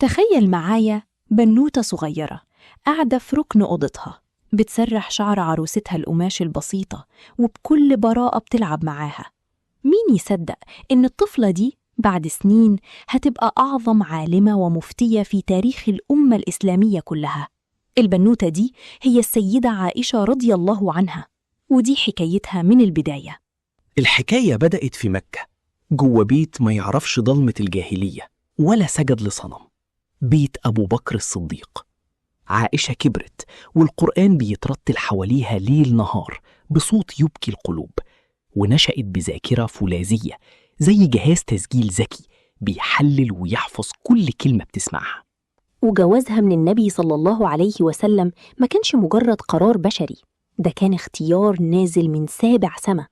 تخيل معايا بنوتة صغيرة قاعدة في ركن أوضتها بتسرح شعر عروستها القماش البسيطة وبكل براءة بتلعب معاها. مين يصدق إن الطفلة دي بعد سنين هتبقى أعظم عالمة ومفتية في تاريخ الأمة الإسلامية كلها؟ البنوتة دي هي السيدة عائشة رضي الله عنها، ودي حكايتها من البداية. الحكاية بدأت في مكة، جوه بيت ما يعرفش ضلمة الجاهلية ولا سجد لصنم، بيت أبو بكر الصديق. عائشة كبرت والقرآن بيترتل حواليها ليل نهار بصوت يبكي القلوب، ونشأت بذاكرة فولاذية زي جهاز تسجيل ذكي بيحلل ويحفظ كل كلمة بتسمعها. وجوازها من النبي صلى الله عليه وسلم ما كانش مجرد قرار بشري، ده كان اختيار نازل من 7 سما.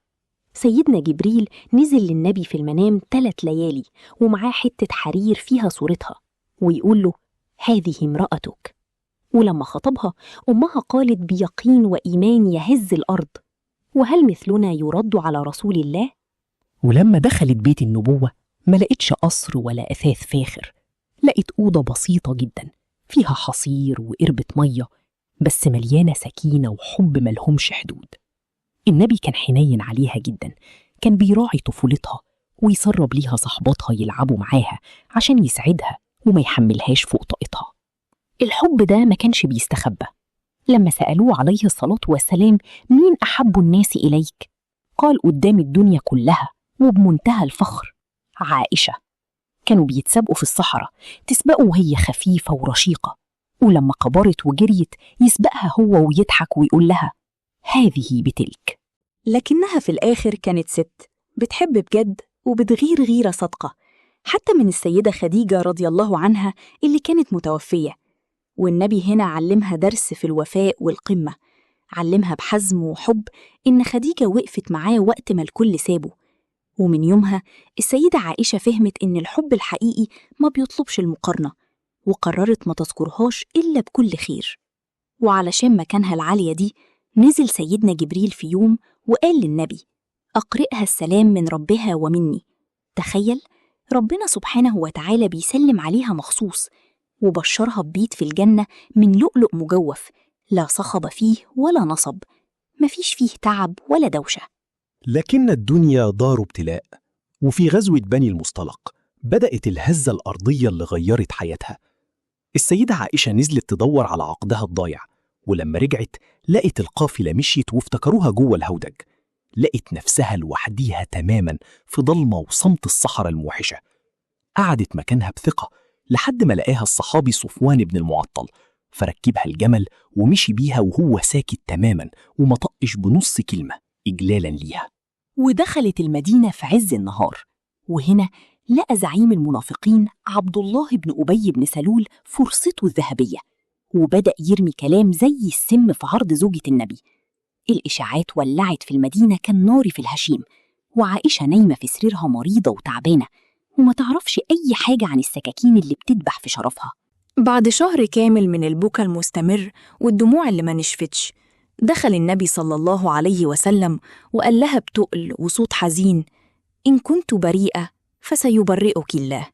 سيدنا جبريل نزل للنبي في المنام 3 ليالي ومعاه حتة حرير فيها صورتها، ويقول له: هذه امرأتك. ولما خطبها أمها قالت بيقين وإيمان يهز الأرض: وهل مثلنا يرد على رسول الله؟ ولما دخلت بيت النبوة ما لقيتش قصر ولا أثاث فاخر، لقيت أوضة بسيطة جدا فيها حصير وقربة مية، بس مليانة سكينة وحب ملهمش حدود. النبي كان حنين عليها جدا، كان بيراعي طفولتها ويسرب ليها صحباتها يلعبوا معاها عشان يسعدها وما يحملهاش فوق طاقتها. الحب ده ما كانش بيستخبى. لما سألوه عليه الصلاة والسلام: مين أحب الناس إليك؟ قال قدام الدنيا كلها وبمنتهى الفخر: عائشة. كانوا بيتسابقوا في الصحراء، تسبقه وهي خفيفة ورشيقة، ولما كبرت وجريت يسبقها هو ويضحك ويقول لها: هذه بتلك. لكنها في الآخر كانت ست بتحب بجد وبتغير غيرة صادقة، حتى من السيدة خديجة رضي الله عنها اللي كانت متوفية. والنبي هنا علمها درس في الوفاء والقمة، علمها بحزم وحب إن خديجة وقفت معاه وقت ما الكل سابه. ومن يومها السيدة عائشة فهمت إن الحب الحقيقي ما بيطلبش المقارنة، وقررت ما تذكرهاش إلا بكل خير. وعلشان مكانها العالية دي نزل سيدنا جبريل في يوم وقال للنبي: أقرئها السلام من ربها ومني. تخيل، ربنا سبحانه وتعالى بيسلم عليها مخصوص، وبشرها ببيت في الجنة من لؤلؤ مجوف، لا صخب فيه ولا نصب، مفيش فيه تعب ولا دوشة. لكن الدنيا دار ابتلاء، وفي غزوة بني المصطلق بدأت الهزة الأرضية اللي غيرت حياتها. السيدة عائشة نزلت تدور على عقدها الضايع، ولما رجعت لقت القافلة مشيت وافتكروها جوه الهودج. لقت نفسها لوحديها تماما في ضلمة وصمت الصحراء الموحشة. قعدت مكانها بثقة لحد ما لقاها الصحابي صفوان بن المعطل، فركبها الجمل ومشي بيها وهو ساكت تماما وما طقش بنص كلمة إجلالا ليها. ودخلت المدينة في عز النهار، وهنا لقى زعيم المنافقين عبد الله بن أبي بن سلول فرصته الذهبية، وبدأ يرمي كلام زي السم في عرض زوجة النبي. الإشاعات ولعت في المدينة كالنار في الهشيم، وعائشة نايمة في سريرها مريضة وتعبانة وما تعرفش أي حاجة عن السكاكين اللي بتدبح في شرفها. بعد شهر كامل من البكا المستمر والدموع اللي ما نشفتش، دخل النبي صلى الله عليه وسلم وقال لها بتقل وصوت حزين: إن كنت بريئة فسيبرئك الله.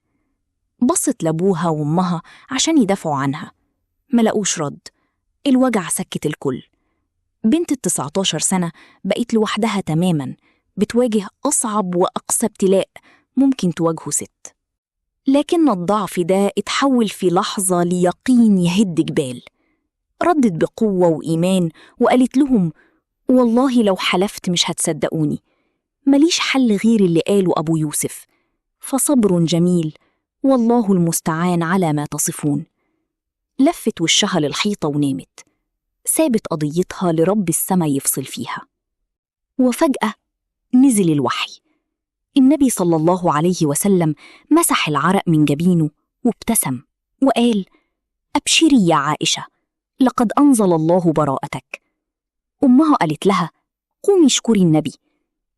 بصت لأبوها وأمها عشان يدافعوا عنها، ما لقوش رد. الوجع سكت الكل. بنت 19 سنة بقت لوحدها تماماً، بتواجه أصعب وأقسى ابتلاء ممكن تواجهه ست. لكن الضعف ده اتحول في لحظة ليقين يهد جبال. ردت بقوة وإيمان وقالت لهم: والله لو حلفت مش هتصدقوني، مليش حل غير اللي قاله أبو يوسف، فصبر جميل والله المستعان على ما تصفون. لفت وشها للحيطة ونامت، سابت قضيتها لرب السما يفصل فيها. وفجأة نزل الوحي. النبي صلى الله عليه وسلم مسح العرق من جبينه وابتسم وقال: أبشري يا عائشة، لقد أنزل الله براءتك. أمها قالت لها: قومي اشكري النبي.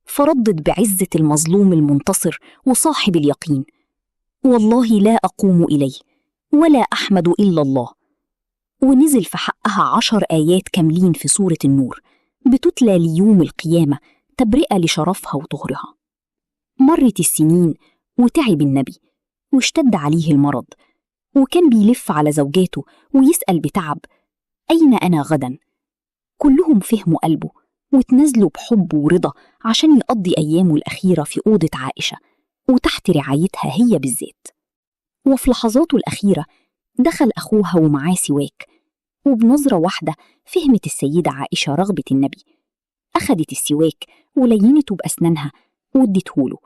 فردت بعزة المظلوم المنتصر وصاحب اليقين: والله لا أقوم إليه ولا أحمد إلا الله. ونزل في حقها 10 آيات كاملين في سورة النور بتتلى ليوم القيامة تبرئة لشرفها وطهرها. مرت السنين وتعب النبي واشتد عليه المرض، وكان بيلف على زوجاته ويسأل بتعب: أين أنا غدا؟ كلهم فهموا قلبه وتنازلوا بحب ورضا عشان يقضي أيامه الأخيرة في أوضة عائشة وتحت رعايتها هي بالذات. وفي لحظاته الأخيرة دخل أخوها ومعاه سواك، وبنظرة واحدة فهمت السيدة عائشة رغبة النبي. أخدت السواك ولينته بأسنانها وادته له،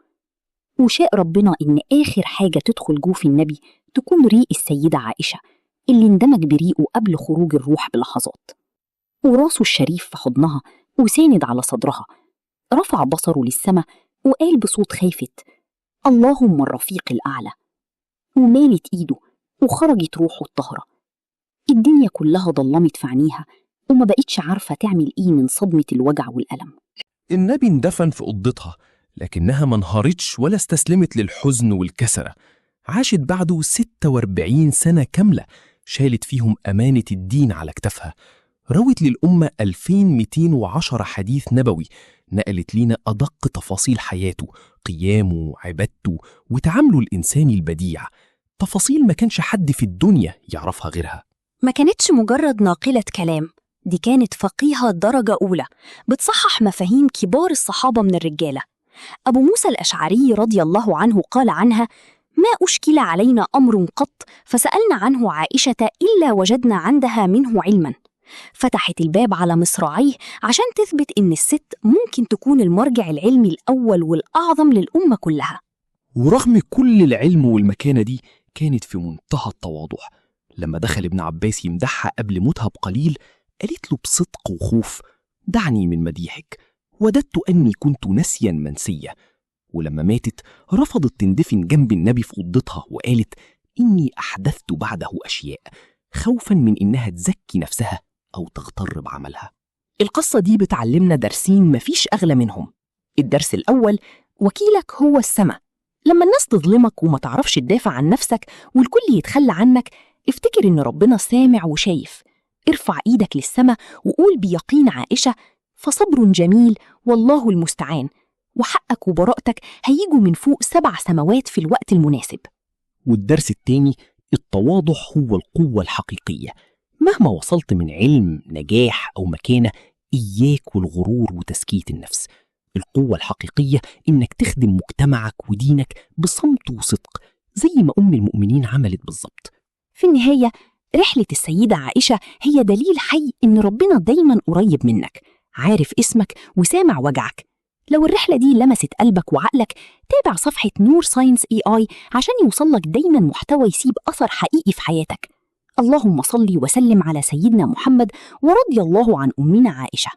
وشاء ربنا إن آخر حاجة تدخل جوف النبي تكون ريق السيدة عائشة اللي اندمج بريقه قبل خروج الروح بلحظات. وراسه الشريف في حضنها وساند على صدرها، رفع بصره للسما وقال بصوت خافت: اللهم الرفيق الأعلى. ومالت إيده وخرجت روحه الطاهرة. الدنيا كلها ضلمت في عينيها وما بقتش عارفة تعمل إيه من صدمة الوجع والألم. النبي اندفن في أوضتها، لكنها ما انهارتش ولا استسلمت للحزن والكسرة. عاشت بعده 46 سنة كاملة شالت فيهم أمانة الدين على كتافها. روت للأمة 2210 حديث نبوي، نقلت لنا أدق تفاصيل حياته، قيامه، عبادته، وتعامله الإنساني البديع، تفاصيل ما كانش حد في الدنيا يعرفها غيرها. ما كانتش مجرد ناقلة كلام، دي كانت فقيهة درجة أولى بتصحح مفاهيم كبار الصحابة من الرجالة. أبو موسى الأشعري رضي الله عنه قال عنها: ما أشكل علينا أمر قط فسألنا عنه عائشة إلا وجدنا عندها منه علما. فتحت الباب على مصراعيه عشان تثبت إن الست ممكن تكون المرجع العلمي الأول والأعظم للأمة كلها. ورغم كل العلم والمكانة دي كانت في منتهى التواضع. لما دخل ابن عباس يمدحها قبل موتها بقليل قالت له بصدق وخوف: دعني من مديحك، وددت أني كنت نسيا منسيا. ولما ماتت رفضت تندفن جنب النبي في أوضتها وقالت: إني أحدثت بعده أشياء، خوفا من إنها تزكي نفسها أو تغتر بعملها. القصة دي بتعلمنا درسين مفيش أغلى منهم. الدرس الأول: وكيلك هو السما. لما الناس تظلمك وما تعرفش تدافع عن نفسك والكل يتخلى عنك، افتكر إن ربنا سامع وشايف. ارفع إيدك للسما وقول بيقين عائشة: فصبر جميل والله المستعان، وحقك وبراءتك هيجوا من فوق 7 سماوات في الوقت المناسب. والدرس التاني: التواضع هو القوة الحقيقية. مهما وصلت من علم، نجاح أو مكانة، إياك والغرور وتزكية النفس. القوة الحقيقية إنك تخدم مجتمعك ودينك بصمت وصدق، زي ما أم المؤمنين عملت بالظبط. في النهاية رحلة السيدة عائشة هي دليل حي إن ربنا دايما قريب منك، عارف اسمك وسامع وجعك. لو الرحلة دي لمست قلبك وعقلك، تابع صفحة نور ساينس AI عشان يوصلك دايما محتوى يسيب أثر حقيقي في حياتك. اللهم صل وسلم على سيدنا محمد، ورضي الله عن أمنا عائشة.